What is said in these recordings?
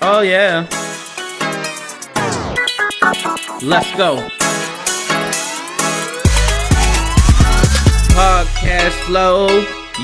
Oh yeah. Let's go. Podcast flow,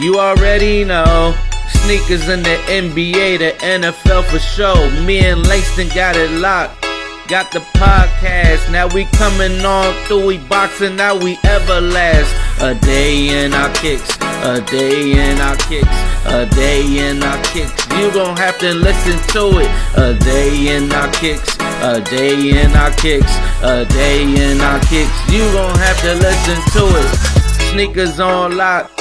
you already know. Sneakers in the NBA, the NFL for sure. Me and Langston got it locked. Got the podcast, now we coming on through, we boxing out, we everlast. A day in our kicks, a day in our kicks, a day in our kicks. You gon' have to listen to it. A day in our kicks, a day in our kicks, a day in our kicks. You gon' have to listen to it. Sneakers on lock,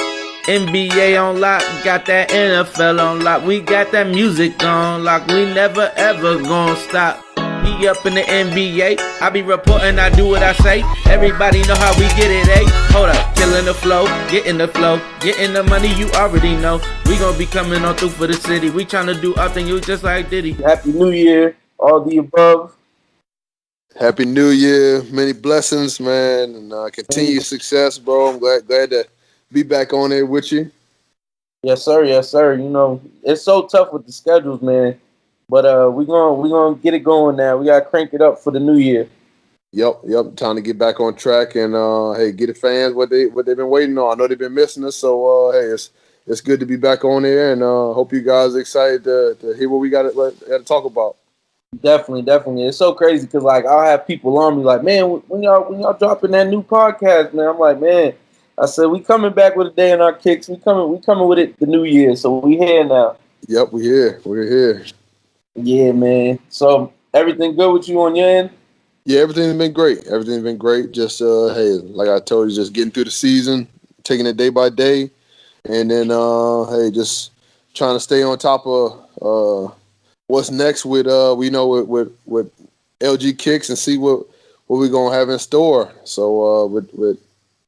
NBA on lock, got that NFL on lock. We got that music on lock, we never ever gon' stop. He up in the NBA, I be reporting, I do what I say. Everybody know how we get it, eh? Hold up, killing the flow, getting the flow, getting the money, you already know. We gon' be coming on through for the city. We tryna do our thing, you just like Diddy. Happy New Year, all the above. Happy New Year, many blessings, man, and continued success, bro. I'm glad to be back on there with you. Yes, sir. Yes, sir. You know, it's so tough with the schedules, man. But we gonna get it going now. We gotta crank it up for the new year. Yep. Time to get back on track and hey, get the fans what they've been waiting on. I know they've been missing us, so hey, it's good to be back on there, and hope you guys are excited to hear what we got to talk about. Definitely. It's so crazy because like I'll have people on me like, man, when y'all dropping that new podcast, man. I'm like, man, I said we coming back with a day in our kicks. We coming with it the new year, so we here now. Yep, we're here. Yeah, man. So everything good with you on your end? Yeah, everything's been great. Just hey, like I told you, just getting through the season, taking it day by day, and then hey, just trying to stay on top of what's next with with LG Kicks and see what we're gonna have in store. So with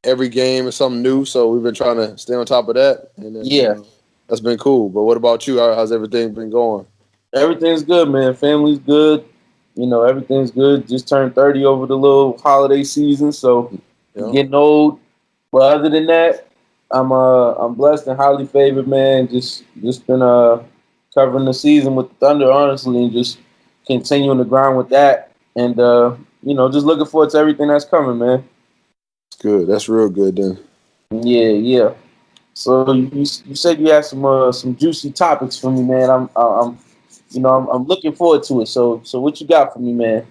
every game is something new, so we've been trying to stay on top of that. And then, that's been cool. But what about you? How's everything been going? Everything's good, man. Family's good. You know, everything's good. Just turned 30 over the little holiday season, so getting old. But other than that, I'm blessed and highly favored, man. Just been covering the season with the Thunder, honestly, and just continuing to grind with that. And just looking forward to everything that's coming, man. Good. That's real good, then. Yeah. So you said you had some juicy topics for me, man. I'm looking forward to it. So what you got for me, man?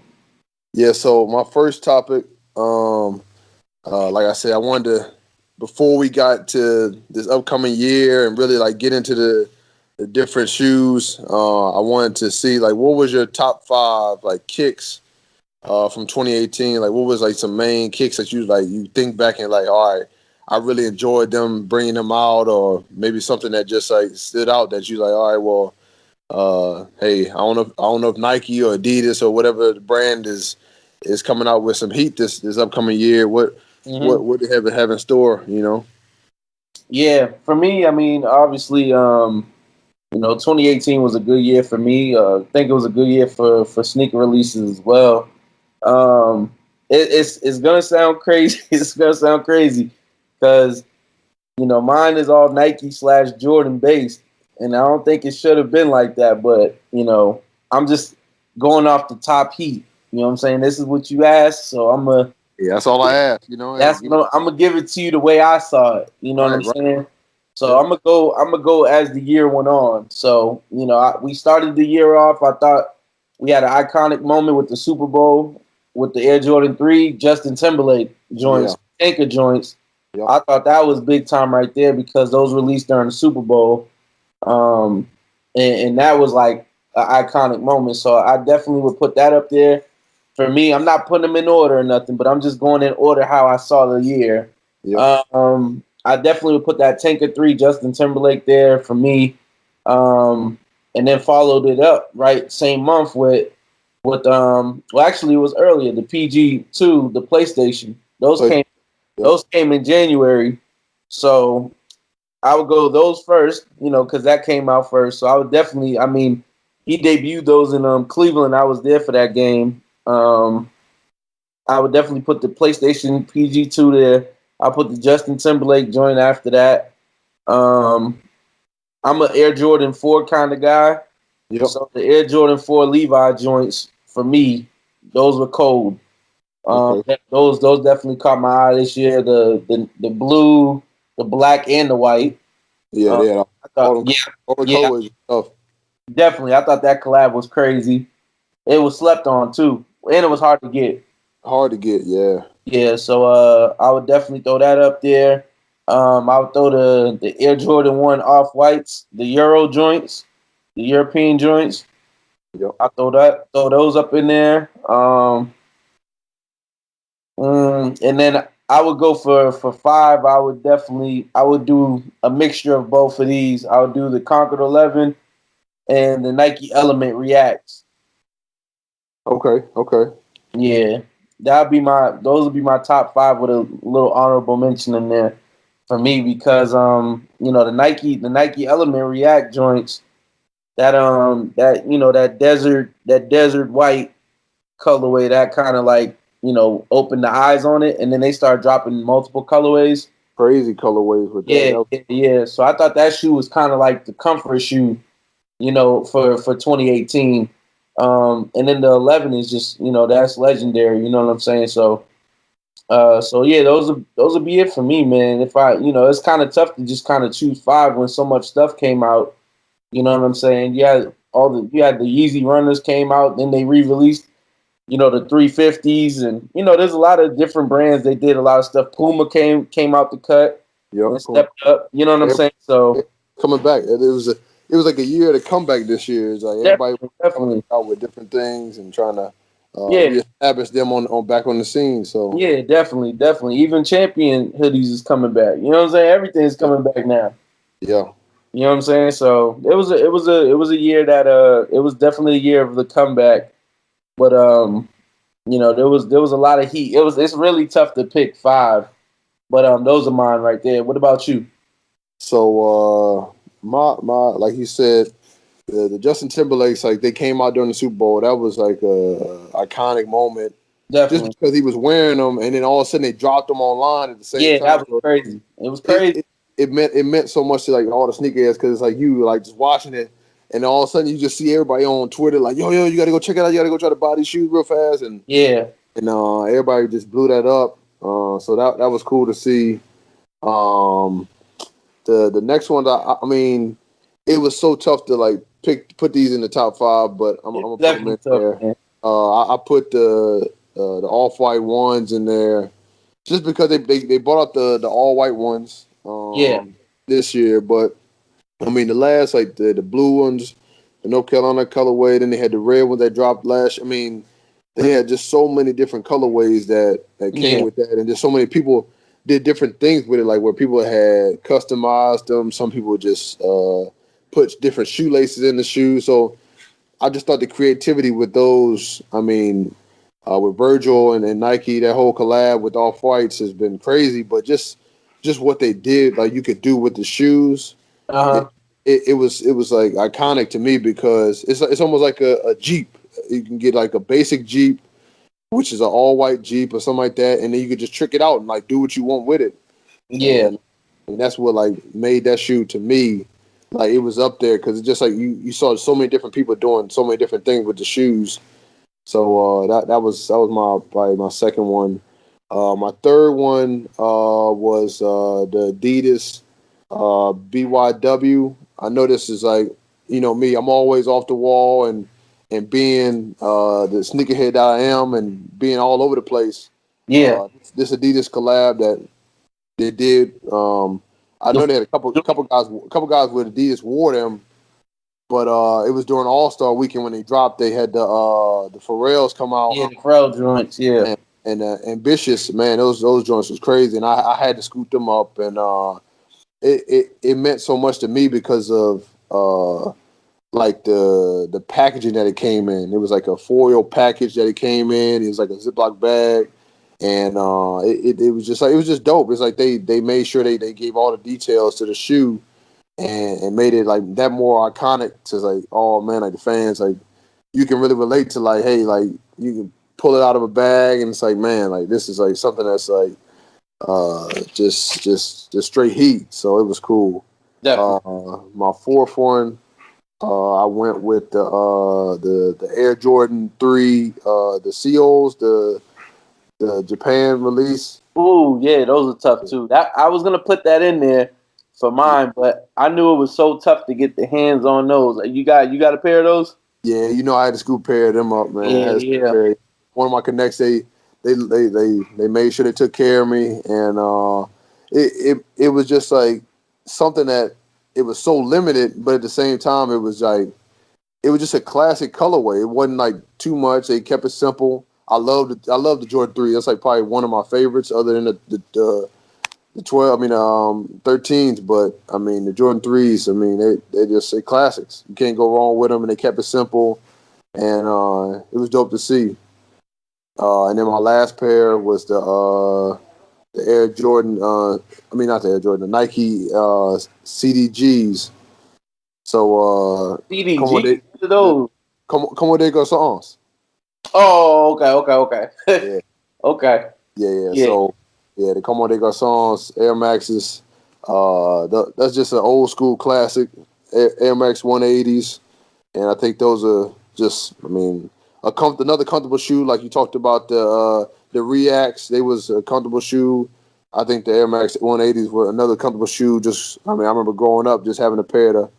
Yeah, so my first topic, like I said, I wanted to, before we got to this upcoming year and really like get into the different shoes, I wanted to see like what was your top 5 like kicks from 2018? Like what was like some main kicks that you think back and like, all right, I really enjoyed them bringing them out, or maybe something that just like stood out that you like, all right, well. Hey, I don't know if Nike or Adidas or whatever the brand is coming out with some heat this upcoming year. What they have in store, you know? Yeah, for me, I mean, obviously, 2018 was a good year for me. I think it was a good year for sneaker releases as well. It's gonna sound crazy. It's gonna sound crazy because mine is all Nike / Jordan based. And I don't think it should have been like that, but, I'm just going off the top heat. You know what I'm saying? This is what you asked, so I'm going to... Yeah, that's all I asked, I'm going to give it to you the way I saw it. You know what I'm saying? So I'm going to go as the year went on. So, we started the year off. I thought we had an iconic moment with the Super Bowl with the Air Jordan 3, Justin Timberlake joints, anchor joints. Yeah. I thought that was big time right there because those released during the Super Bowl. And that was like an iconic moment. So I definitely would put that up there. For me, I'm not putting them in order or nothing, but I'm just going in order how I saw the year. Yeah. I definitely would put that Tanker 3 Justin Timberlake there for me. And then followed it up, right, same month with actually it was earlier, the PG2, the PlayStation. Those came in January. So I would go those first, because that came out first. So I would definitely, he debuted those in Cleveland. I was there for that game. I would definitely put the PlayStation PG2 there. I'll put the Justin Timberlake joint after that. I'm an Air Jordan 4 kind of guy. Yep. So the Air Jordan 4 Levi joints for me, those were cold. Okay. Those definitely caught my eye this year. The blue, the black, and the white. Yeah, they had I thought, all the yeah, colorways and stuff. definitely. I thought that collab was crazy. It was slept on too, and it was hard to get. Hard to get, yeah. Yeah, so I would definitely throw that up there. I would throw the Air Jordan 1 off whites, the Euro joints, the European joints. Yep. I throw those up in there. And then I would go for five. I would do a mixture of both of these. I would do the Concord 11 and the Nike Element Reacts. Okay. Yeah, those would be my top five with a little honorable mention in there for me because the Nike Element React joints that desert white colorway that kind of like opened the eyes on it, and then they start dropping multiple colorways. Crazy colorways with that. Yeah, yeah. So I thought that shoe was kind of like the comfort shoe, for 2018. And then the 11 is just that's legendary. You know what I'm saying? So yeah, those would be it for me, man. If it's kind of tough to just kind of choose five when so much stuff came out. You know what I'm saying? You had the Yeezy runners came out, then they re-released the 350s, and there's a lot of different brands. They did a lot of stuff. Puma came out the cut Yep. and stepped up. You know what I'm saying? So Coming back. It was like a year to come back this year. It's like everybody coming definitely, out with different things and trying to yeah, reestablish them on back on the scene. So yeah, definitely. Even Champion hoodies is coming back. You know what I'm saying? Everything's coming back now. yeah. You know what I'm saying? So it was a year that it was definitely a year of the comeback. But there was a lot of heat. It's really tough to pick five. But those are mine right there. What about you? So my like you said, the Justin Timberlake's like they came out during the Super Bowl. That was like a iconic moment. Just Definitely. because he was wearing them, and then all of a sudden they dropped them online at the same Yeah, time. that was crazy. It was It, crazy. it, it meant so much to like all the sneakerheads because it's like you were like just watching it, and all of a sudden you just see everybody on Twitter like yo, you got to go check it out. You got to go try to buy these shoes real fast, and Yeah. everybody just blew that up. So that was cool to see. Um, the next one, I mean, it was so tough to like put these in the top five, but I'm It's gonna put them definitely in tough, there. man. I put the off white ones in there just because they brought out the all white ones Yeah. this year, but I mean the last like the blue ones, the North Carolina colorway, then they had the red ones that dropped last. I mean, they had just so many different colorways that came Yeah. with that, and just so many people did different things with it, like where people had customized them. Some people just put different shoelaces in the shoes. So I just thought the creativity with those, I mean, with Virgil and Nike, that whole collab with Off Whites has been crazy. But just what they did, like you could do with the shoes, it Uh-huh. it was like iconic to me because it's almost like a Jeep. You can get like a basic Jeep, which is an all white Jeep or something like that, and then you could just trick it out and like do what you want with it. Yeah. And that's what like made that shoe to me. Like it was up there because it's just like you saw so many different people doing so many different things with the shoes. So that was my probably my second one. My third one was the Adidas BYW. I know this is like me. I'm always off the wall and being the sneakerhead that I am and being all over the place. Yeah. This Adidas collab that they did. I The, know they had a couple guys with Adidas wore them, but it was during All Star Weekend when they dropped. They had the Pharrells come out yeah, the Pharrell joints. Yeah. and ambitious man. Those joints was crazy, and I had to scoop them up, and it meant so much to me because of like the packaging that it came in. It was like a foil package that it came in. It was like a Ziploc bag, and it was just like it was just dope. It's like they made sure they gave all the details to the shoe and made it like that more iconic to like oh man like the fans like you can really relate to like hey like you can pull it out of a bag and it's like man like this is like something that's like just straight heat. So it was cool. Definitely. My fourth one I went with the Air Jordan 3, the Seals, the Japan release. Ooh, yeah, those are tough too. That I was gonna put that in there for mine, but I knew it was so tough to get the hands on those. You got a pair of those? Yeah, I had to scoop a pair of them up, man. I Yeah, had to scoop a yeah, pair. One of my connects, they made sure they took care of me, and it was just like something that it was so limited, but at the same time, it was just a classic colorway. It wasn't like too much. They kept it simple. I love the Jordan 3. That's like probably one of my favorites, other than the 12. I mean, 13s. But I mean, the Jordan 3s. I mean, they just say classics. You can't go wrong with them, and they kept it simple, and it was dope to see. And then my last pair was the Air Jordan. I mean, not the Air Jordan. The Nike CDGs. So como CDG de to those. como de garçons. Oh, okay. Yeah. Okay. Yeah. Yeah. So, the Como de Garçons Air Maxes. That's just an old school classic. Air Max 180s, and I think those are just, I mean, another comfortable shoe. Like you talked about the Reacts, they was a comfortable shoe. I think the Air Max 180s were another comfortable shoe. Just, I mean, I remember growing up just having a pair of the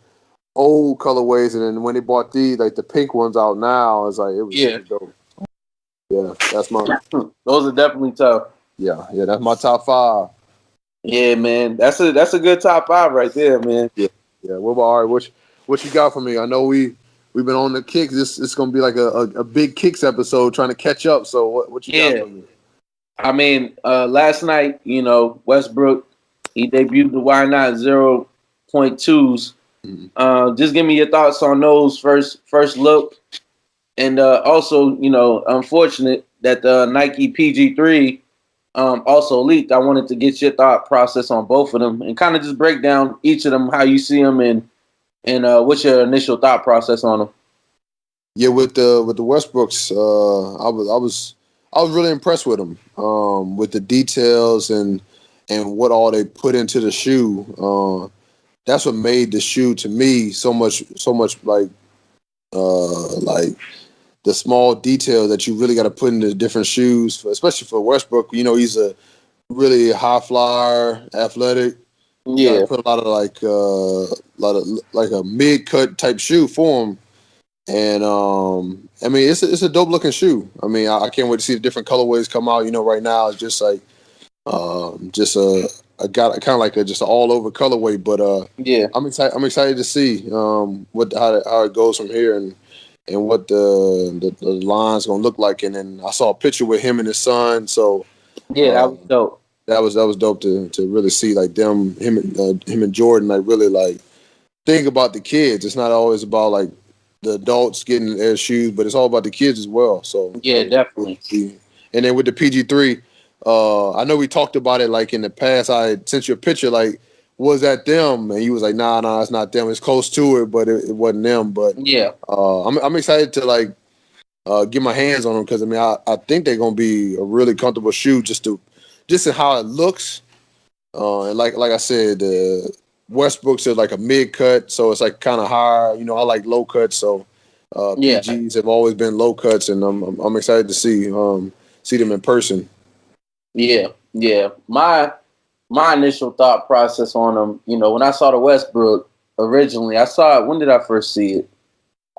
old colorways, and then when they bought these, like the pink ones out now, it's like it was Yeah. super dope. Yeah, that's my Those are definitely tough. that's my top five. Yeah, man. That's a good top five right there, man. Yeah. What about all right? What you got for me? I know we've been on the kicks. It's gonna be like a big kicks episode trying to catch up. So what you got Yeah. for me? I mean, last night, Westbrook, he debuted the Why Not 0.2s. Mhm. Just give me your thoughts on those first look. And also, unfortunate that the Nike PG3 also leaked. I wanted to get your thought process on both of them and kind of just break down each of them, how you see them, and what's your initial thought process on them. Yeah, with the Westbrooks, I was really impressed with them, with the details and what all they put into the shoe. That's what made the shoe to me so much like the small detail that you really got to put into different shoes, especially for Westbrook. He's a really high flyer, athletic. You got to Yeah, put a lot of like a mid cut type shoe for him. And I mean, it's a dope looking shoe. I mean, I can't wait to see the different colorways come out. Right now it's just like just a got kind of like just an all over colorway. But yeah, I'm excited to see how it goes from here, and what the line's gonna look like. And then I saw a picture with him and his son, so yeah. That was dope. that was dope to really see like him and Jordan like really like think about the kids. It's not always about like the adults getting their shoes, but it's all about the kids as well. So Yeah, definitely. and then with the PG3, I know we talked about it like in the past. I had sent you a picture like, was that them? And you was like, nah, it's not them. It's close to it, but it wasn't them. But Yeah, I'm excited to like get my hands on them, because I mean I think they're gonna be a really comfortable shoe just in how it looks. And like I said, Westbrook's are like a mid cut, so it's like kind of higher. I like low cuts, so yeah, PGs have always been low cuts, and I'm excited to see them in person. yeah. My initial thought process on them, when I saw the Westbrook originally, I saw it. When did I first see it?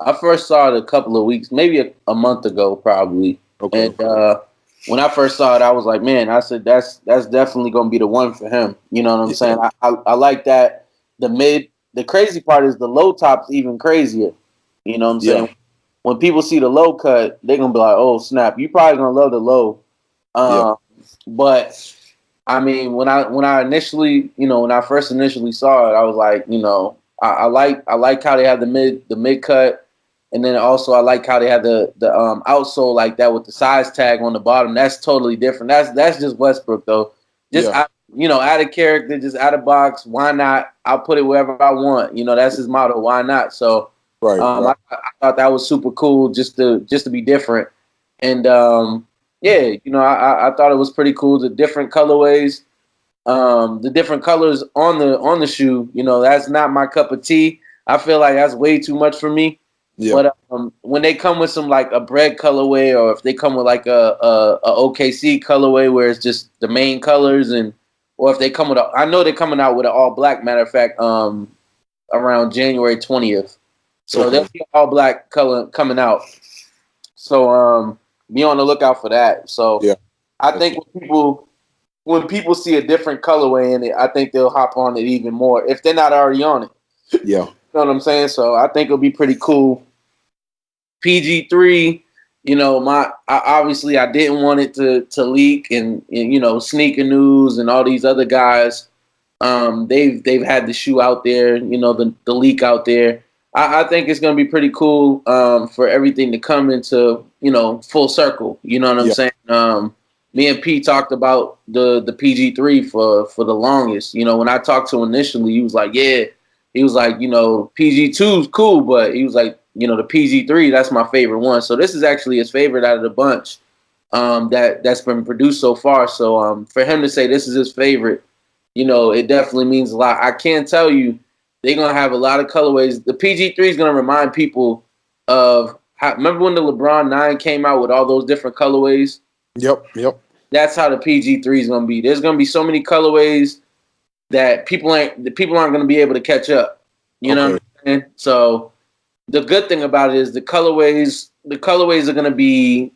I first saw it a couple of weeks, maybe a month ago, probably. Okay. And when I first saw it, I was like, man, I said that's definitely gonna be the one for him. You know what I'm saying? I like that. The crazy part is the low top's even crazier. You know what I'm Yeah. saying? When people see the low cut, they're gonna be like, oh snap, you probably gonna love the low. Yeah. But I mean, when I initially, when I first initially saw it, I was like, I like how they have the mid cut, and then also I like how they have the outsole like that with the size tag on the bottom. That's totally different. That's just Westbrook though. Just Yeah. out of character, just out of box. Why not? I'll put it wherever I want. That's his motto. Why not? So Right. I thought that was super cool just to be different. And yeah, I thought it was pretty cool. The different colorways, the different colors on the shoe. That's not my cup of tea. I feel like that's way too much for me. Yeah. But when they come with some like a bread colorway, or if they come with like a OKC colorway where it's just the main colors, or if they come with I know they're coming out with an all black. Matter of fact, around January 20th, so there'll be all black color coming out. So be on the lookout for that. So yeah, I think when people see a different colorway in it, I think they'll hop on it even more if they're not already on it. Yeah. You know what I'm saying? So I think it'll be pretty cool. PG3, obviously I didn't want it to leak, and Sneaker News and all these other guys, they've had the shoe out there, the leak out there. I think it's gonna be pretty cool for everything to come into full circle. You know what I'm saying? Me and P talked about the PG3 for the longest. When I talked to him initially, he was like, yeah. He was like, PG2 is cool, but he was like, the PG3, that's my favorite one. So this is actually his favorite out of the bunch that's been produced so far. So for him to say this is his favorite, it definitely means a lot. I can tell you they're going to have a lot of colorways. The PG3 is going to remind people of remember when the LeBron 9 came out with all those different colorways? Yep. That's how the PG3 is going to be. There's going to be so many colorways that people aren't going to be able to catch up. You know what I'm saying? So the good thing about it is the colorways are going to be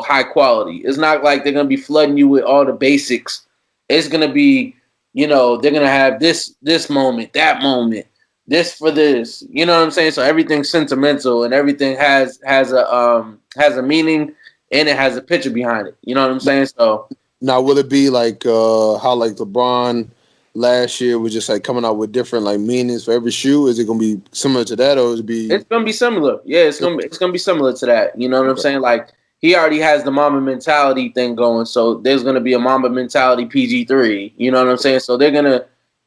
high quality. It's not like they're going to be flooding you with all the basics. It's going to be, they're going to have this moment, that moment, this for this. You know what I'm saying? So everything's sentimental and everything has a meaning, and it has a picture behind it. You know what I'm saying? So now, will it be like how like LeBron last year was just like coming out with different like meanings for every shoe? Is it gonna be similar to that, or is it be? It's gonna be similar. Yeah, it's gonna be similar to that. You know what I'm saying? Like he already has the Mamba mentality thing going, so there's gonna be a Mamba mentality PG3. You know what I'm saying? So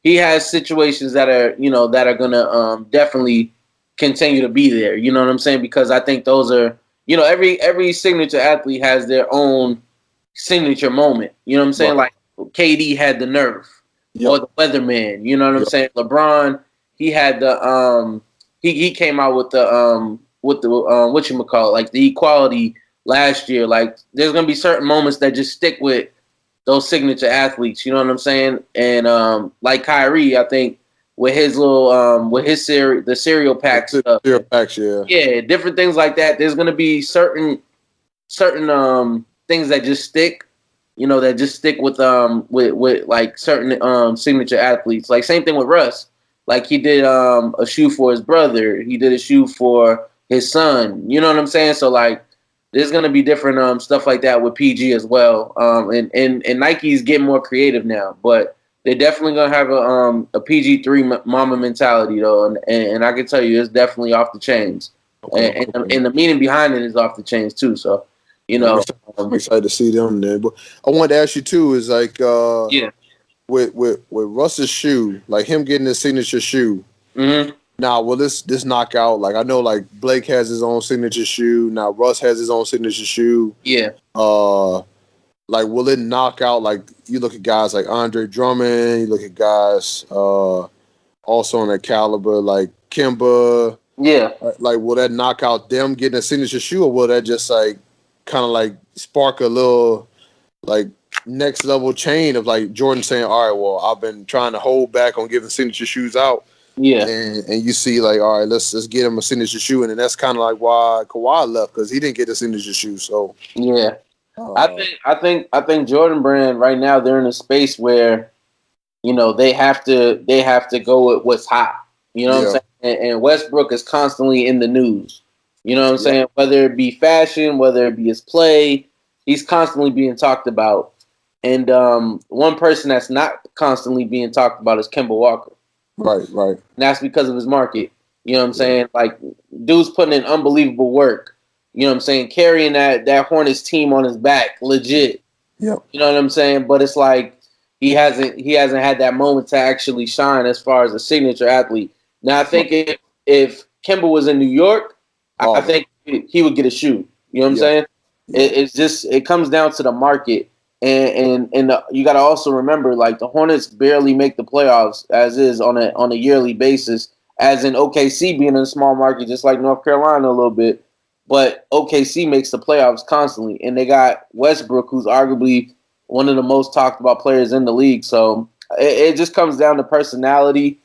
he has situations that are gonna definitely continue to be there. You know what I'm saying? Because I think those are every signature athlete has their own signature moment. You know what I'm saying? Right. Like KD had the nerve or the weatherman. You know what I'm saying? LeBron, he had the he came out with the whatchamacallit, like the equality last year. Like there's gonna be certain moments that just stick with those signature athletes. You know what I'm saying? And like Kyrie, I think with his little with his the cereal pack stuff. Cereal packs, yeah. Yeah, different things like that. There's gonna be certain things that just stick, that just stick with like certain signature athletes. Like same thing with Russ. Like he did a shoe for his brother. He did a shoe for his son. You know what I'm saying? So like there's gonna be different stuff like that with PG as well. And Nike's getting more creative now, but they're definitely gonna have a PG3 mama mentality though, and I can tell you it's definitely off the chains. And the meaning behind it is off the chains too. So I'm excited to see them there. But I wanted to ask you too, is like with Russ's shoe, like him getting his signature shoe. Mm-hmm. Now, will this knock out? Like I know, like Blake has his own signature shoe. Now Russ has his own signature shoe. Yeah. Like will it knock out? Like you look at guys like Andre Drummond. You look at guys also on that caliber, like Kimba. Yeah. Like will that knock out them getting a signature shoe, or will that just like kind of like spark a little like next level chain of like Jordan saying, all right, well, I've been trying to hold back on giving signature shoes out. Yeah. And you see like, all right, let's get him a signature shoe. And then that's kind of like why Kawhi left, because he didn't get a signature shoe. So yeah. I think Jordan Brand right now they're in a space where, they have to go with what's hot. You know what I'm saying? And Westbrook is constantly in the news. You know what I'm saying? Whether it be fashion, whether it be his play, he's constantly being talked about. And one person that's not constantly being talked about is Kemba Walker. Right. And that's because of his market. You know what I'm saying? Like, dude's putting in unbelievable work. You know what I'm saying? Carrying that Hornets team on his back, legit. Yep. You know what I'm saying? But it's like he hasn't had that moment to actually shine as far as a signature athlete. Now I think if Kemba was in New York, I think he would get a shoe. You know what I'm saying? It comes down to the market, and you got to also remember, like the Hornets barely make the playoffs as is on a yearly basis. as in OKC being in a small market, just like North Carolina a little bit. But OKC makes the playoffs constantly, and they got Westbrook, who's arguably one of the most talked about players in the league. So it just comes down to personality,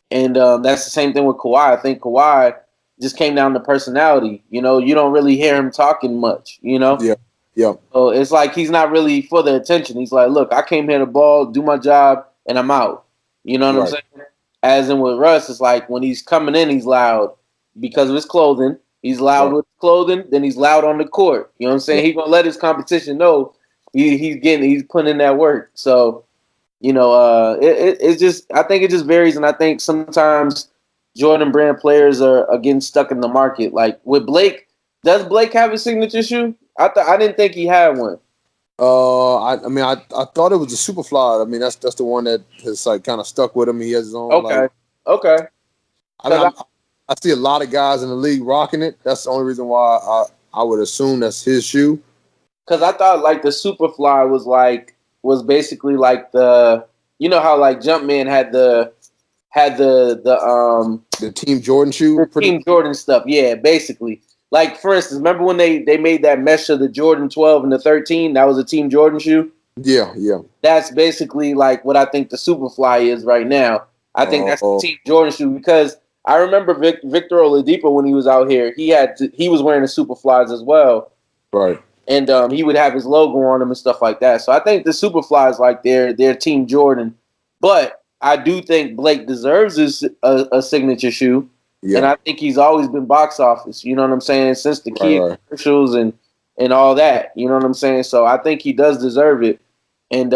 and that's the same thing with Kawhi. I think Kawhi just came down to personality. You know, you don't really hear him talking much. You know, Yeah. Yeah. so it's like he's not really for the attention. He's like, look, I came here to ball, do my job, and I'm out. You know what I'm Right. saying? As in with Russ, it's like when he's coming in, he's loud because of his clothing. He's loud Right. with clothing, then he's loud on the court. You know what I'm saying? Right. He's gonna let his competition know he's putting in that work. So, you know, it's just I think it just varies, and I think sometimes Jordan Brand players are getting stuck in the market. Like with Blake, does Blake have a signature shoe? I didn't think he had one. I thought it was the Superfly. I mean, that's the one that has like kind of stuck with him. He has his own Okay, like. okay. I see a lot of guys in the league rocking it. That's the only reason why I would assume that's his shoe. Because I thought like the Superfly was basically like how like Jumpman had The Team Jordan shoe, the Team Jordan stuff. Yeah, basically. Like for instance, remember when they made that mesh of the Jordan 12 and the 13? That was a Team Jordan shoe. Yeah, yeah. That's basically like what I think the Superfly is right now. I think that's the Team Jordan shoe because I remember Victor Oladipo when he was out here. He was wearing the Superflies as well. Right. And he would have his logo on them and stuff like that. So I think the Superfly is like their Team Jordan. But I do think Blake deserves a signature shoe. Yeah. And I think he's always been box office. You know what I'm saying? Since the Kia commercials and all that. You know what I'm saying? So I think he does deserve it. And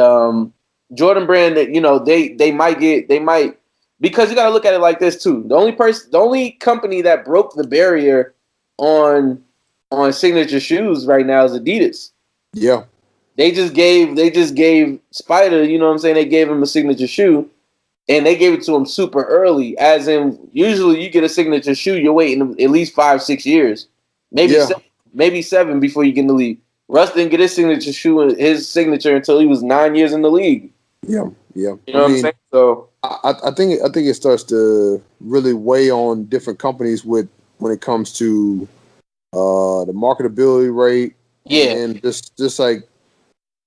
Jordan Brand, that they might because you got to look at it like this too. The only company that broke the barrier on signature shoes right now is Adidas. Yeah. They just gave Spider, you know what I'm saying? They gave him a signature shoe, and they gave it to him super early. As in, usually you get a signature shoe, you're waiting at least 5-6 years, maybe seven before you get in the league. Russ didn't get his signature until he was 9 years in the league. Yeah, yeah. You know what I'm saying? So I think it starts to really weigh on different companies when it comes to the marketability rate. Yeah, and just like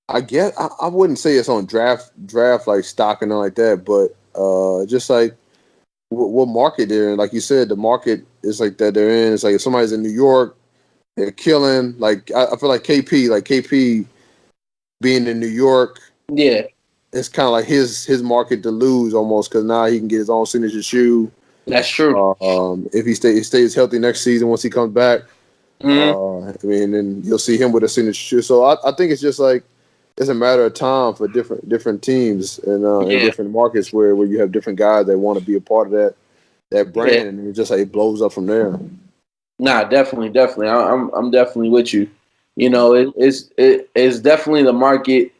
I guess I wouldn't say it's on draft like stock and all like that, but just like what market they're in. Like you said, the market is like that they're in. It's like if somebody's in New York, they're killing. Like I feel like KP being in New York. Yeah. It's kind of like his market to lose almost because now he can get his own signature shoe. That's true. If he stays healthy next season once he comes back, then you'll see him with a signature shoe. So I think it's just like it's a matter of time for different teams and in different markets where you have different guys that want to be a part of that brand, and it just like it blows up from there. Nah, definitely. I'm definitely with you. You know, it's definitely the market.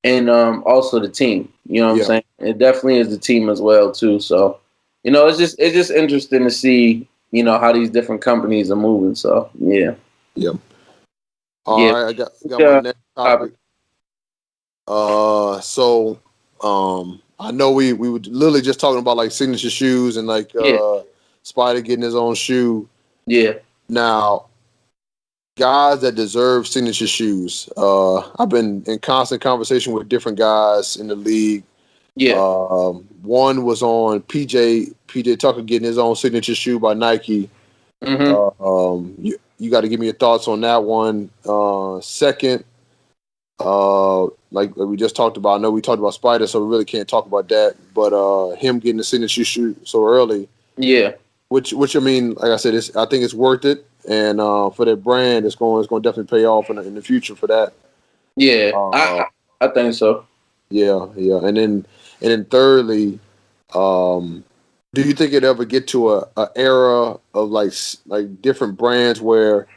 And also the team, you know what I'm saying? It definitely is the team as well too. So, it's just interesting to see, how these different companies are moving. So, yeah. Yep. All right, I got my next topic. I know we were literally just talking about like signature shoes and like Spider getting his own shoe. Yeah. Now, guys that deserve signature shoes. I've been in constant conversation with different guys in the league. Yeah. One was on PJ Tucker getting his own signature shoe by Nike. Mm-hmm. You got to give me your thoughts on that one. Second, like we just talked about. I know we talked about Spider, so we really can't talk about that. But him getting the signature shoe so early. Yeah. Which I mean, like I said, I think it's worth it. And for their brand, it's going to definitely pay off in the future for that. Yeah, I think so. Yeah. And then thirdly, do you think it ever get to a era of like different brands where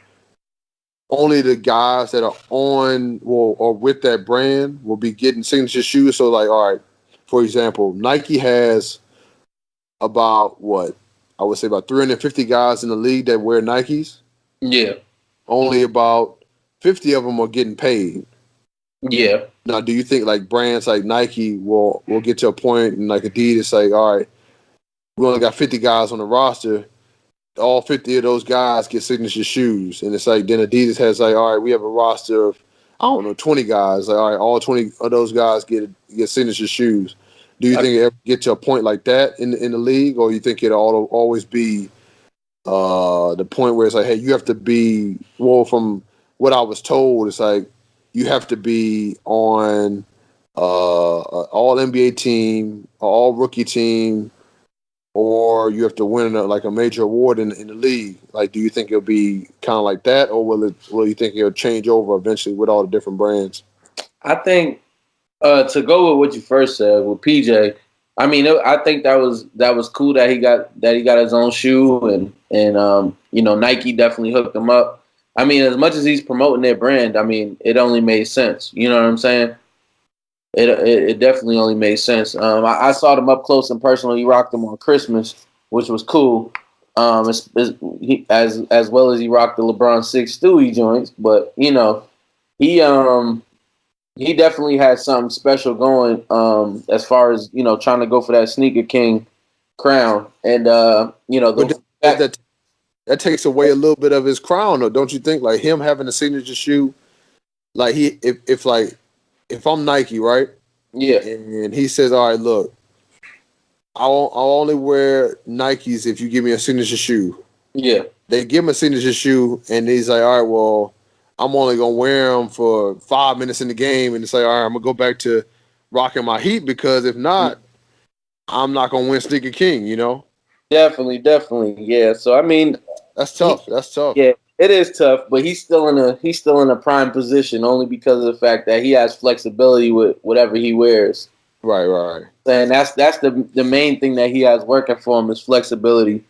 only the guys that are on or with that brand will be getting signature shoes? So like, all right, for example, Nike has about I would say about 350 guys in the league that wear Nikes. Yeah. Only about 50 of them are getting paid. Yeah. Now, do you think like brands like Nike will get to a point and like Adidas say, all right, we only got 50 guys on the roster. All 50 of those guys get signature shoes. And it's like, then Adidas has like, all right, we have a roster of, I don't know, 20 guys. Like, all right, all 20 of those guys get signature shoes. Do you think it ever get to a point like that in the league, or you think it'll always be the point where it's like, hey, you have to be, well, from what I was told, it's like you have to be on all NBA team, all rookie team, or you have to win a major award in the league. Like, do you think it'll be kind of like that, or will you think it'll change over eventually with all the different brands? I think to go with what you first said with PJ, I mean, I think that was cool that he got his own shoe, and Nike definitely hooked him up. I mean, as much as he's promoting their brand, I mean, it only made sense. You know what I'm saying? It definitely only made sense. I saw them up close and personal. He rocked them on Christmas, which was cool. As well as he rocked the LeBron 6 Stewie joints, but he definitely had something special going as far as trying to go for that sneaker king crown, and but that takes away a little bit of his crown, though, don't you think? Like him having a signature shoe, like if I'm Nike, right? Yeah. And he says, all right, look, I'll only wear Nikes if you give me a signature shoe. Yeah. They give him a signature shoe, and he's like, all right, well, I'm only going to wear them for 5 minutes in the game. And it's like, all right, I'm going to go back to rocking my Heat, because if not, I'm not going to win Sneaker King, Definitely. Yeah. So, I mean. That's tough. Yeah, it is tough, but he's still in a prime position only because of the fact that he has flexibility with whatever he wears. Right. And that's the main thing that he has working for him is flexibility.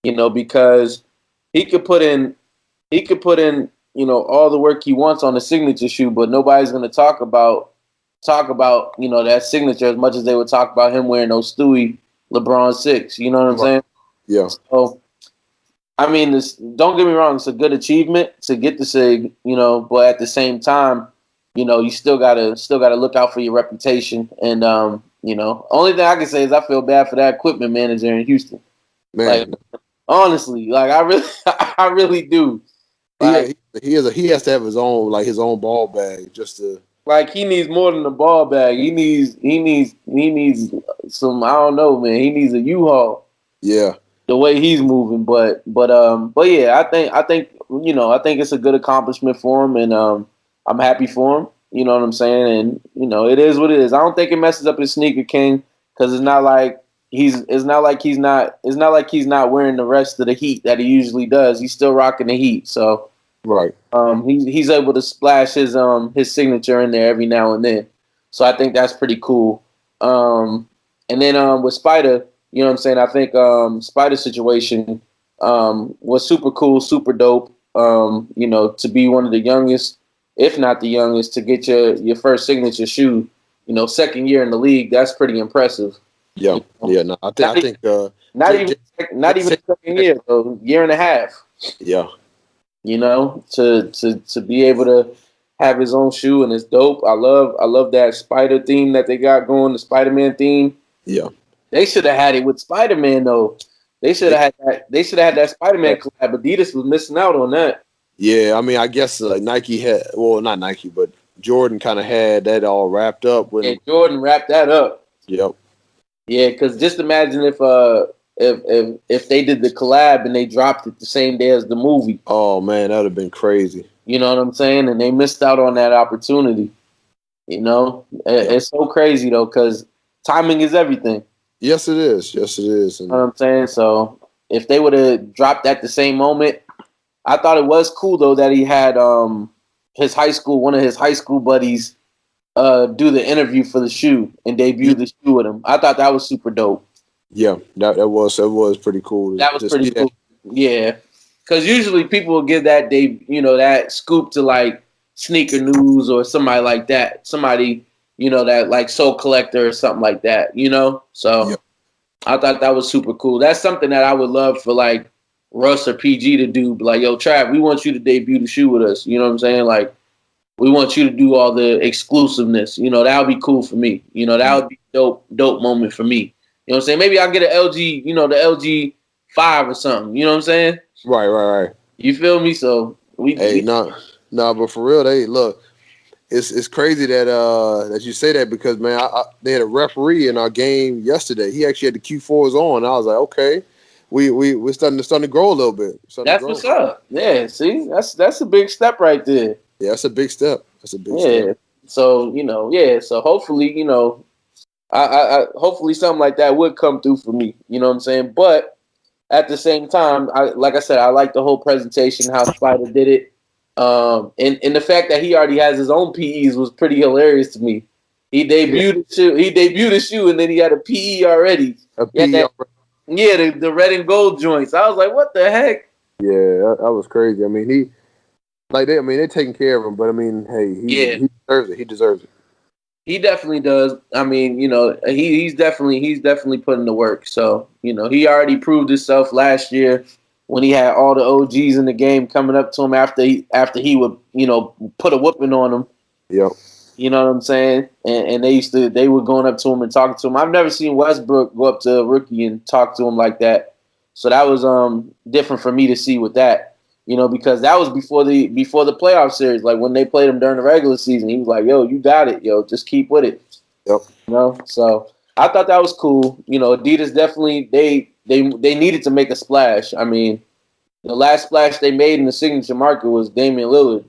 Because he could put in all the work he wants on the signature shoe, but nobody's going to talk about that signature as much as they would talk about him wearing those Stewie LeBron 6. You know what I'm saying? Yeah. So, I mean, don't get me wrong, it's a good achievement to get the SIG, but at the same time, you still gotta look out for your reputation. And only thing I can say is I feel bad for that equipment manager in Houston. Man, like, honestly, like I really do. Like, he has to have his own ball bag just to. Like, he needs more than a ball bag. He needs some, I don't know, man. He needs a U-Haul. Yeah. The way he's moving, but yeah, I think it's a good accomplishment for him, and I'm happy for him. You know what I'm saying? And it is what it is. I don't think it messes up his sneaker king, because it's not like he's not wearing the rest of the Heat that he usually does. He's still rocking the Heat, so right. He's able to splash his signature in there every now and then. So I think that's pretty cool. And then with Spider. You know what I'm saying? I think Spider's situation was super cool, super dope. To be one of the youngest, if not the youngest, to get your first signature shoe, second year in the league, that's pretty impressive. Yeah, yeah. No, I think not even second year, though, year and a half. Yeah. To be able to have his own shoe, and it's dope. I love that Spider theme that they got going, the Spider-Man theme. Yeah. They should have had it with Spider-Man, though. They should have had that. They should have had that Spider-Man collab. Adidas was missing out on that. Yeah, I mean, I guess Nike had, well, not Nike, but Jordan kind of had that all wrapped up. Jordan wrapped that up. Yep. Yeah, because just imagine if they did the collab and they dropped it the same day as the movie. Oh man, that would have been crazy. You know what I'm saying? And they missed out on that opportunity. It's so crazy though, because timing is everything. Yes, it is. Yes, it is. You know what I'm saying? So if they would have dropped at the same moment, I thought it was cool though that he had one of his high school buddies do the interview for the shoe and debut the shoe with him. I thought that was super dope. Yeah, that was pretty cool. That was pretty cool. Yeah, because usually people will give that that scoop to like Sneaker News or somebody like that. Somebody that like Soul Collector or something like that. So yep. I thought that was super cool. That's something that I would love for like Russ or PG to do. Like, yo, Trav, we want you to debut the shoe with us. You know what I'm saying? Like, we want you to do all the exclusiveness. That would be cool for me. That would be dope moment for me. You know what I'm saying? Maybe I'll get an LG, the LG 5 or something. You know what I'm saying? Right. You feel me? So Hey, but for real, look. It's crazy that you say that because man, they had a referee in our game yesterday. He actually had the Q4s on. I was like, okay, we're starting to grow a little bit. That's what's up. Yeah, see, that's a big step right there. Yeah, that's a big step. Yeah. So So hopefully, I hopefully something like that would come through for me. You know what I'm saying? But at the same time, like I said, I like the whole presentation, how Spider did it. And the fact that he already has his own PEs was pretty hilarious to me. He debuted the shoe, and then he had a PE already. A PE. The red and gold joints. I was like, what the heck? Yeah, that was crazy. I mean, they're taking care of him, but I mean, hey, he deserves it. He deserves it. He definitely does. I mean, he's definitely putting the work. So, he already proved himself last year when he had all the OGs in the game coming up to him after he would, put a whooping on him. Yep. You know what I'm saying? And they were going up to him and talking to him. I've never seen Westbrook go up to a rookie and talk to him like that. So that was different for me to see with that. Because that was before the playoff series. Like when they played him during the regular season, he was like, "Yo, you got it, yo, just keep with it." Yep. So I thought that was cool. Adidas definitely they needed to make a splash. I mean, the last splash they made in the signature market was Damian Lillard.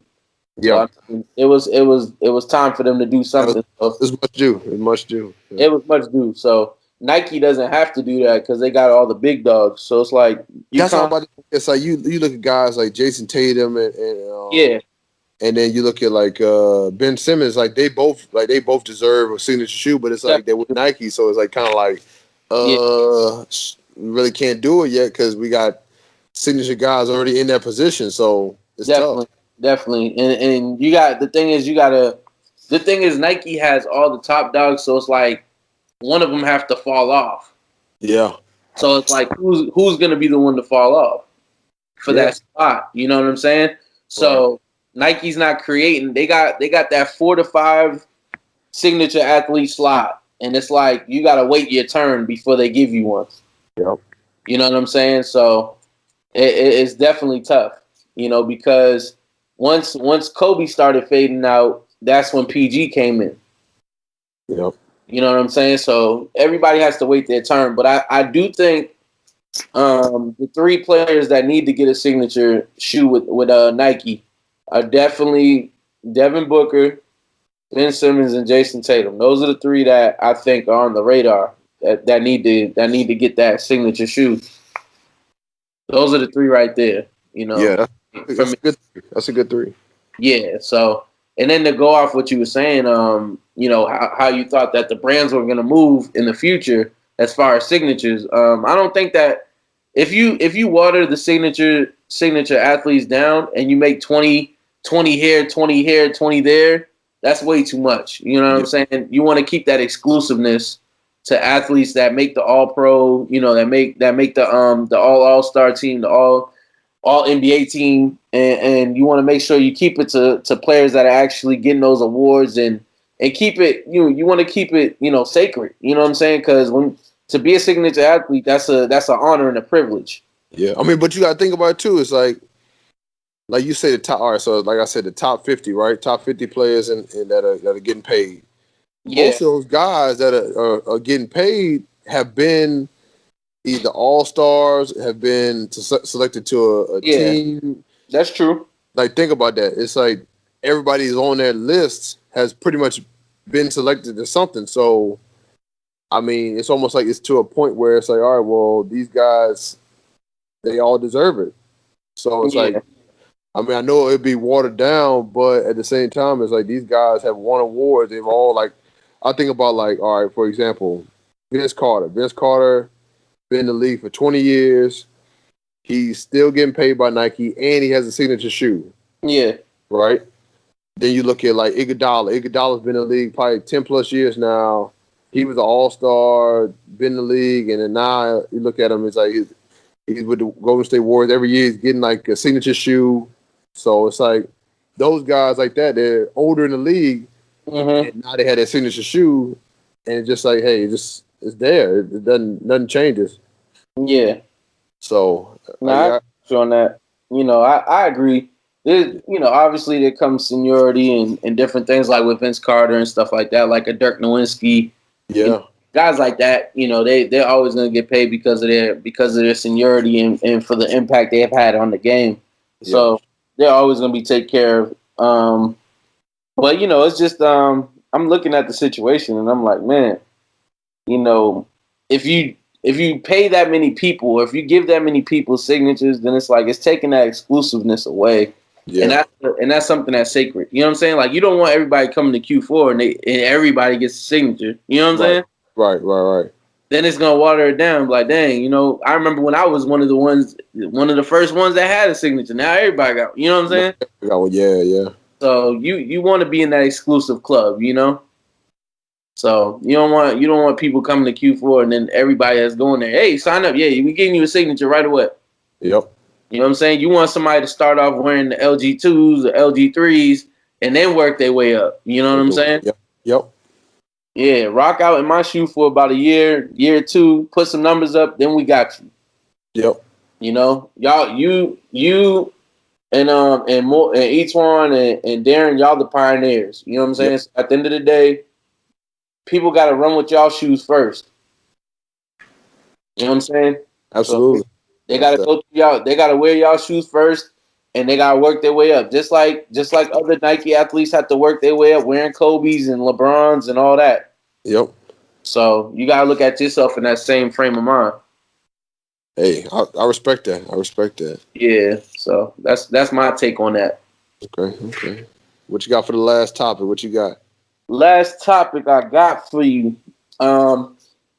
Yeah. So, I mean, it was time for them to do something. It's much due. It must do. Yeah. It was much due. So Nike doesn't have to do that because they got all the big dogs. So it's like it's like you look at guys like Jason Tatum and and then you look at like Ben Simmons, like they both deserve a signature shoe, but it's like they're with Nike, so it's like kind of like we really can't do it yet because we got signature guys already in that position, so it's tough. Definitely. And the thing is Nike has all the top dogs, so it's like one of them have to fall off. Yeah. So it's like who's gonna be the one to fall off for that spot? You know what I'm saying? So Nike's not creating. They got that 4 to 5 signature athlete slot, and it's like you gotta wait your turn before they give you one. Yep. You know what I'm saying? So it's definitely tough. Because once Kobe started fading out, that's when PG came in. Yep. You know what I'm saying? So everybody has to wait their turn. But I do think the 3 players that need to get a signature shoe with Nike are definitely Devin Booker, Ben Simmons, and Jason Tatum. Those are the 3 that I think are on the radar that need to get that signature shoe. Those are the 3 right there. Yeah, that's a good 3. Yeah. So, and then to go off what you were saying, how you thought that the brands were going to move in the future as far as signatures. I don't think that if you water the signature athletes down and you make 20 here, 20 here, 20 there, that's way too much. You know what I'm saying? You want to keep that exclusiveness to athletes that make the All Pro, that make the All-Star team, the All NBA team, and you want to make sure you keep it to players that are actually getting those awards and keep it. You want to keep it sacred. You know what I'm saying? Because to be a signature athlete, that's an honor and a privilege. Yeah, I mean, but you got to think about it too. It's like you say the top. All right, so like I said, the top 50, right? Top 50 players and that are getting paid. Yeah. Most of those guys that are getting paid have been either all-stars, have been selected to a team. That's true. Like, think about that. It's like everybody's on their list has pretty much been selected to something. So, I mean, it's almost like it's to a point where it's like, all right, well, these guys, they all deserve it. So it's like, I mean, I know it'd be watered down, but at the same time, it's like these guys have won awards. They've all I think about all right, for example, Vince Carter. Vince Carter been in the league for 20 years. He's still getting paid by Nike, and he has a signature shoe. Yeah. Right? Then you look at Iguodala. Iguodala's been in the league probably 10 plus years now. He was an all-star, been in the league, and then now you look at him, it's like he's with the Golden State Warriors. Every year he's getting a signature shoe. So it's like those guys like that, they're older in the league, and now they had that signature shoe, and it's just like, hey, it's it's there. It doesn't changes. Yeah. So I agree on that. I agree. There's, obviously there comes seniority and different things like with Vince Carter and stuff like that, like a Dirk Nowitzki. Yeah. Guys like that, they're always going to get paid because of their seniority and for the impact they have had on the game. So they're always going to be taken care of. But it's just I'm looking at the situation and I'm like, man, if you pay that many people, or if you give that many people signatures, then it's like it's taking that exclusiveness away. Yeah. And that's something that's sacred. You know what I'm saying? Like you don't want everybody coming to Q4 and everybody gets a signature. You know what I'm saying? Right. Then it's gonna water it down. Like, dang, I remember when I was one of the first ones that had a signature. Now everybody got. You know what I'm saying? Yeah. So you want to be in that exclusive club, So you don't want people coming to Q4 and then everybody that's going there, hey, sign up. Yeah, we getting you a signature right away. Yep. You know what I'm saying? You want somebody to start off wearing the LG2s or LG3s and then work their way up. You know what I'm saying? Yep. Yeah, rock out in my shoe for about a year or two, put some numbers up, then we got you. Yep. Y'all, you and Etwan and Darren, y'all the pioneers. You know what I'm saying? Yep. So at the end of the day, people got to run with y'all shoes first. You know what I'm saying? Absolutely. So they got to go through y'all. They got to wear y'all shoes first, and they got to work their way up. Just like other Nike athletes have to work their way up, wearing Kobe's and LeBrons and all that. Yep. So you got to look at yourself in that same frame of mind. Hey, I respect that. Yeah. So that's my take on that. Okay. What you got for the last topic? What you got? Last topic I got for you. I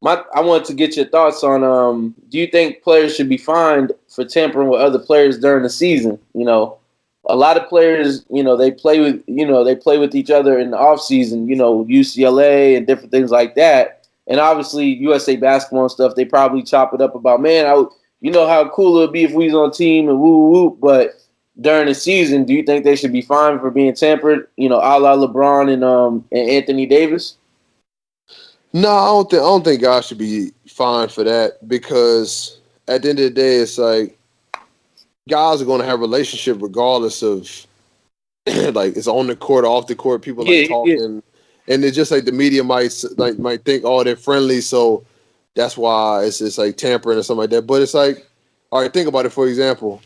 wanted to get your thoughts on. Do you think players should be fined for tampering with other players during the season? A lot of players, they play with each other in the off season. UCLA and different things like that. And obviously USA basketball and stuff, they probably chop it up about, man, how cool it would be if we was on a team and woo woo. But during the season, do you think they should be fined for being tampered? A la LeBron and Anthony Davis. No, I don't think guys should be fined for that, because at the end of the day, it's like guys are going to have a relationship regardless of like it's on the court or off the court. People talking, and it's just like the media might think, oh, they're friendly, so that's why it's just like tampering or something like that. But it's like, all right, think about it. For example,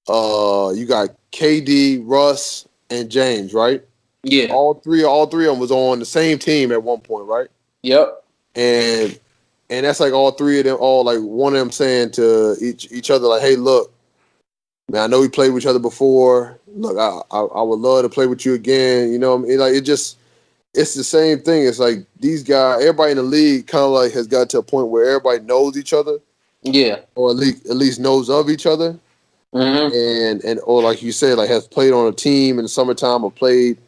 you got KD, Russ, and James, right? Yeah. All three of them was on the same team at one point, right? Yep. And that's like all three of them, all like one of them saying to each other, like, hey, look, man, I know we played with each other before. Look, I would love to play with you again. You know what I mean? Like, it's the same thing. It's like these guys, everybody in the league kind of like has got to a point where everybody knows each other. Yeah. Or at least knows of each other. Mm-hmm. Or like you said, like has played on a team in the summertime or played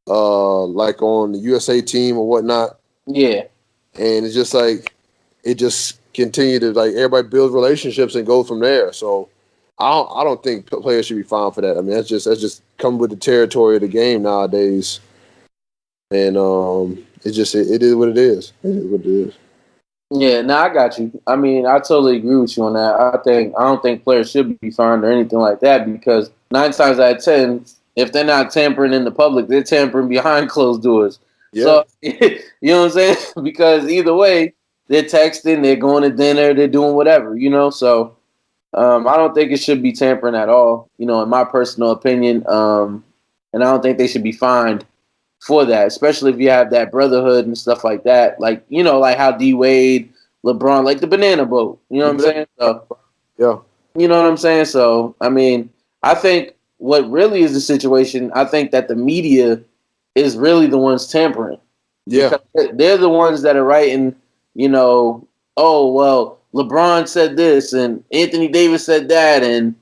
like on the USA team or whatnot. Yeah. And it's just like it just continue to like everybody builds relationships and go from there. So I don't think players should be fined for that. I mean that's just come with the territory of the game nowadays. And it is what it is. It is what it is. Yeah, no, I got you. I mean, I totally agree with you on that. I don't think players should be fined or anything like that, because 9 times out of 10, if they're not tampering in the public, they're tampering behind closed doors. Yeah. So you know what I'm saying? Because either way, they're texting, they're going to dinner, they're doing whatever, So I don't think it should be tampering at all, in my personal opinion. And I don't think they should be fined for that, especially if you have that brotherhood and stuff like that. Like, like how D Wade, LeBron, like the banana boat. You know what I'm saying? So, yeah. You know what I'm saying? So, I mean, I think what really is the situation, I think that the media is really the ones tampering. Yeah. Because they're the ones that are writing, oh, well, LeBron said this and Anthony Davis said that. And,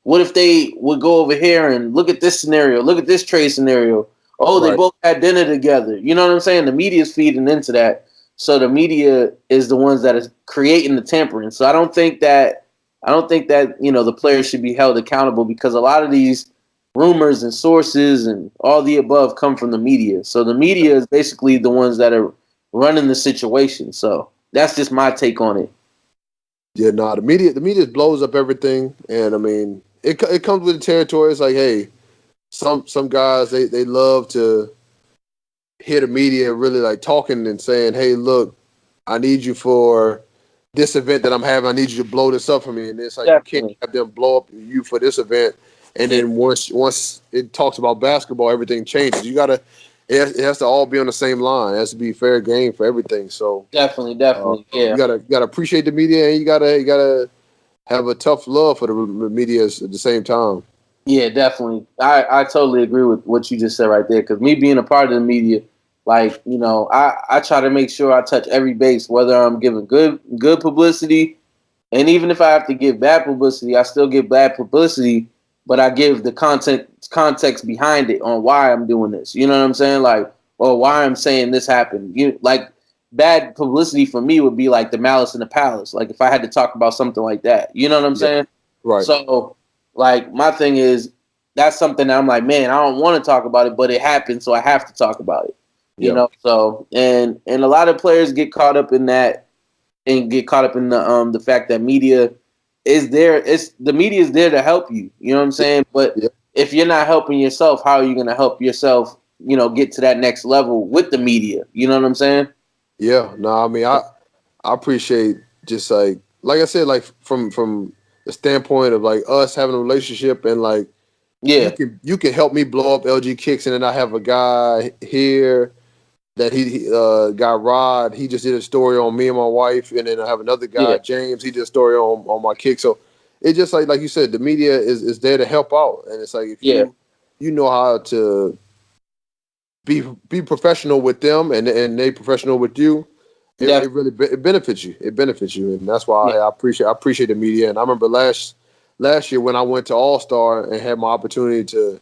what if they would go over here and look at this scenario, look at this trade scenario? Oh, they both had dinner together. You know what I'm saying? The media is feeding into that. So the media is the ones that is creating the tampering. So I don't think that the players should be held accountable, because a lot of these rumors and sources and all the above come from the media. So the media is basically the ones that are running the situation. So That's just my take on it. Yeah, no, the media blows up everything, and I mean, it comes with the territory. It's like, hey, some guys they love to hear the media really like talking and saying, hey, look, I need you for this event that I'm having. I need you to blow this up for me, and it's like you can't Definitely. have them blow up you for this event, and Yeah. then once it talks about basketball, everything changes. It has to all be on the same line. It has to be fair game for everything. So Definitely. Yeah. you gotta appreciate the media, and you gotta have a tough love for the media at the same time. Yeah, definitely. I totally agree with what you just said right there. Because me being a part of the media, like I try to make sure I touch every base, whether I'm giving good publicity, and even if I have to give bad publicity, I still give bad publicity, but I give the context behind it on why I'm doing this. You know what I'm saying? Like, or why I'm saying this happened. Like bad publicity for me would be like the Malice in the Palace. Like if I had to talk about something like that. You know what I'm Yeah, saying? right. So like my thing is that's something that I'm like, man, I don't want to talk about it, but it happened, so I have to talk about it. Yeah, So and a lot of players get caught up in that and get caught up in the fact that media is there. It's the media is there to help you. You know what I'm saying? But yeah, if you're not helping yourself, how are you going to help yourself? Get to that next level with the media. You know what I'm saying? yeah. No, I mean, I appreciate just like I said, like from the standpoint of like us having a relationship and like Yeah, you can help me blow up LG Kicks, and then I have a guy here that he guy Rod, he just did a story on me and my wife, and then I have another guy yeah, James, he did a story on my kick. So it's just like you said, the media is there to help out, and it's like if yeah, you know how to be professional with them, and they professional with you. It definitely, really it benefits you. It benefits you, and that's why yeah, I appreciate the media. And I remember last year when I went to All Star and had my opportunity to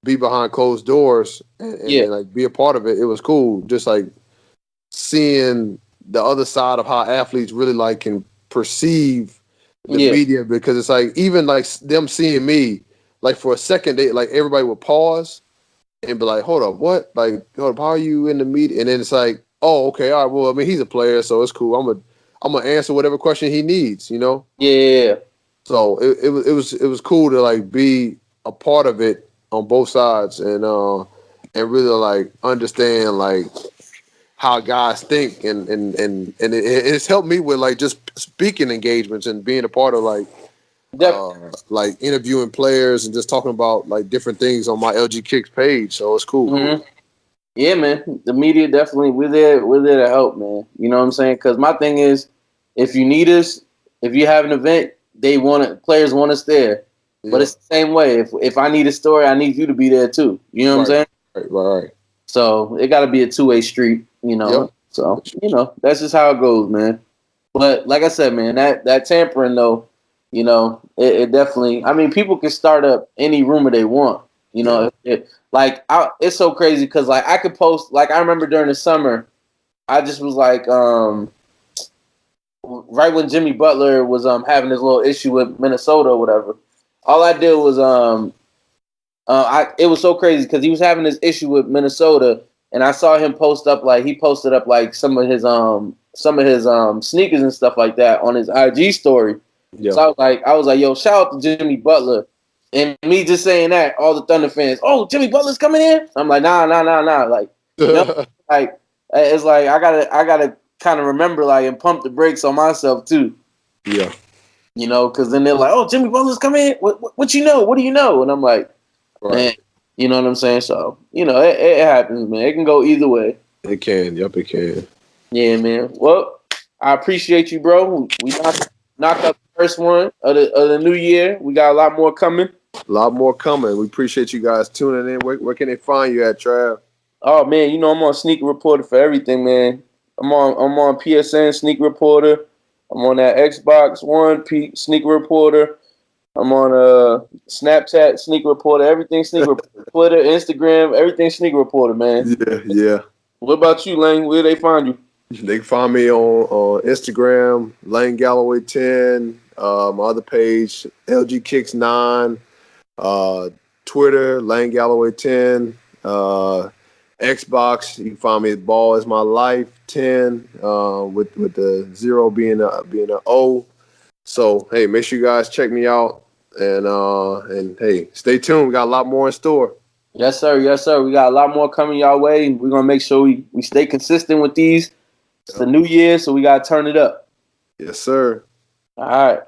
be behind closed doors yeah, and like be a part of it. It was cool, just like seeing the other side of how athletes really like can perceive the yeah, media, because it's like even like them seeing me, like for a second they like everybody would pause and be like, hold up, what? Like, hold up, how are you in the media? And then it's like, oh, okay, all right, well, I mean, he's a player, so it's cool. I'm gonna answer whatever question he needs, you know? yeah, So it was cool to like be a part of it on both sides, and really like understand like how guys think, and it's helped me with like just speaking engagements and being a part of definitely. like interviewing players and just talking about like different things on my LG Kicks page. So it's cool. Mm-hmm. Yeah, man. The media definitely we're there. We're there to help, man. You know what I'm saying? Because my thing is, if you need us, if you have an event, players want us there. But Yeah. it's the same way. If I need a story, I need you to be there too. You know what I'm Right. saying? Right. So it got to be a two-way street. Yep. So that's just how it goes, man. But like I said, man, that tampering though, it definitely. I mean, people can start up any rumor they want. Yeah. It's so crazy because like I could post. Like I remember during the summer, I just was like, right when Jimmy Butler was having this little issue with Minnesota or whatever. All I did was it was so crazy because he was having this issue with Minnesota, and I saw him he posted up like some of his sneakers and stuff like that on his IG story. Yeah. So I was like, yo, shout out to Jimmy Butler. And me just saying that, all the Thunder fans, oh, Jimmy Butler's coming in. I'm like, nah. Like, like it's like I gotta kind of remember like and pump the brakes on myself too. Yeah. Because then they're like, oh, Jimmy Butler's coming in. What you know? What do you know? And I'm like, Right. man, you know what I'm saying? So, it happens, man. It can go either way. It can. Yep, it can. Yeah, man. Well, I appreciate you, bro. We knocked out the first one of the new year. We got a lot more coming. A lot more coming. We appreciate you guys tuning in. Where can they find you at, Trav? Oh man, I'm on Sneaker Reporter for everything, man. I'm on PSN Sneaker Reporter. I'm on that Xbox One Sneaker Reporter. I'm on Snapchat Sneaker Reporter. Everything Sneaker Reporter. Twitter, Instagram, everything Sneaker Reporter, man. Yeah. What about you, Lane? Where they find you? They can find me on Instagram, Lane Galloway 10. My other page, LG Kicks 9. Twitter, Lane Galloway 10. Xbox, you can find me at Ball Is My Life 10, with the 0 being a O. So hey, make sure you guys check me out, and hey, stay tuned. We got a lot more in store. Yes, sir. Yes, sir. We got a lot more coming y'all way. We're gonna make sure we stay consistent with these. It's the new year, so we gotta turn it up. Yes, sir. All right.